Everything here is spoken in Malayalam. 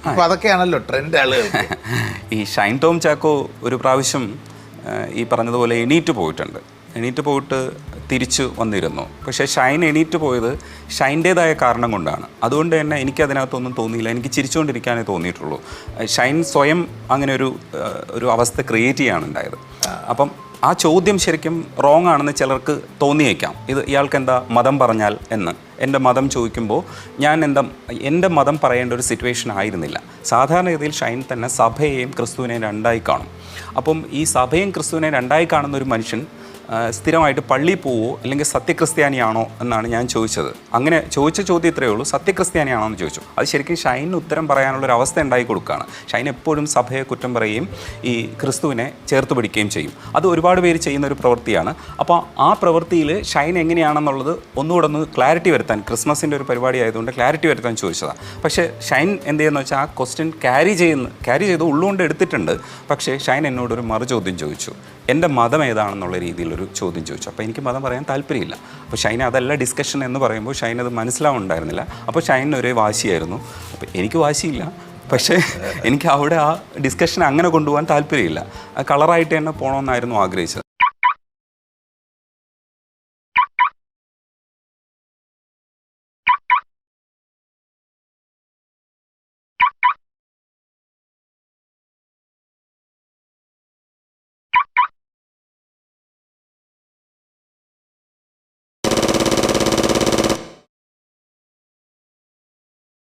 അപ്പോൾ അതൊക്കെയാണല്ലോ ട്രെൻഡ് ആളുകൾ. ഈ ഷൈൻ ടോം ചാക്കോ ഒരു പ്രാവശ്യം ഈ പറഞ്ഞതുപോലെ എണീറ്റ് പോയിട്ടുണ്ട്. എണീറ്റ് പോയിട്ട് തിരിച്ചു വന്നിരുന്നു. പക്ഷേ ഷൈൻ എണീറ്റ് പോയത് ഷൈൻ്റേതായ കാരണം കൊണ്ടാണ്. അതുകൊണ്ട് തന്നെ എനിക്കതിനകത്തൊന്നും തോന്നിയില്ല. എനിക്ക് ചിരിച്ചുകൊണ്ടിരിക്കാനേ തോന്നിയിട്ടുള്ളൂ. ഷൈൻ സ്വയം അങ്ങനെ ഒരു അവസ്ഥ ക്രിയേറ്റ് ചെയ്യാണ് ഉണ്ടായത്. അപ്പം ആ ചോദ്യം ശരിക്കും റോങ് ആണെന്ന് ചിലർക്ക് തോന്നിയേക്കാം. ഇയാൾക്ക് എന്താ മതം പറഞ്ഞാൽ എന്ന്. എൻ്റെ മതം ചോദിക്കുമ്പോൾ എൻ്റെ മതം പറയേണ്ട ഒരു സിറ്റുവേഷൻ ആയിരുന്നില്ല. സാധാരണഗതിയിൽ ഷൈൻ തന്നെ സഭയെയും ക്രിസ്തുവിനെയും രണ്ടായി കാണും. അപ്പം ഈ സഭയും ക്രിസ്തുവിനെയും രണ്ടായി കാണുന്ന ഒരു മനുഷ്യൻ സ്ഥിരമായിട്ട് പള്ളിയിൽ പോവോ അല്ലെങ്കിൽ സത്യക്രിസ്ത്യാനിയാണോ എന്നാണ് ഞാൻ ചോദിച്ചത്. അങ്ങനെ ചോദിച്ച ചോദ്യം ഇത്രയേ ഉള്ളൂ, സത്യക്രിസ്ത്യാനിയാണോ എന്ന് ചോദിച്ചു. അത് ശരിക്കും ഷൈനിന് ഉത്തരം പറയാനുള്ളൊരു അവസ്ഥ ഉണ്ടായി കൊടുക്കുകയാണ്. ഷൈൻ എപ്പോഴും സഭയെ കുറ്റം പറയുകയും ഈ ക്രിസ്തുവിനെ ചേർത്ത് പിടിക്കുകയും ചെയ്യും. അത് ഒരുപാട് പേര് ചെയ്യുന്ന ഒരു പ്രവൃത്തിയാണ്. അപ്പോൾ ആ പ്രവൃത്തിയിൽ ഷൈൻ എങ്ങനെയാണെന്നുള്ളത് ഒന്നുകൂടെ ഒന്ന് ക്ലാരിറ്റി വരുത്താൻ, ക്രിസ്മസിൻ്റെ ഒരു പരിപാടി ആയതുകൊണ്ട് ക്ലാരിറ്റി വരുത്താൻ ചോദിച്ചതാണ്. പക്ഷേ ഷൈൻ എന്ത് ചെയ്യുന്നു വെച്ചാൽ ആ ക്വസ്റ്റ്യൻ ക്യാരി ചെയ്ത് ഉള്ളുകൊണ്ട് എടുത്തിട്ടുണ്ട്. പക്ഷേ ഷൈൻ എന്നോടൊരു മറുചോദ്യം ചോദിച്ചു, എൻ്റെ മതം ഏതാണെന്നുള്ള രീതിയിലൊരു ചോദ്യം ചോദിച്ചു. അപ്പോൾ എനിക്ക് മതം പറയാൻ താല്പര്യമില്ല. അപ്പോൾ ഷൈൻ അതല്ല ഡിസ്കഷൻ എന്ന് പറയുമ്പോൾ ഷൈൻ അത് മനസ്സിലാവുന്നുണ്ടായിരുന്നില്ല. അപ്പോൾ ഷൈനിന് ഒരേ വാശിയായിരുന്നു. അപ്പോൾ എനിക്ക് വാശിയില്ല, പക്ഷേ എനിക്ക് അവിടെ ആ ഡിസ്കഷൻ അങ്ങനെ കൊണ്ടുപോകാൻ താല്പര്യമില്ല. കളറായിട്ട് തന്നെ പോകണമെന്നായിരുന്നു ആഗ്രഹിച്ചത്.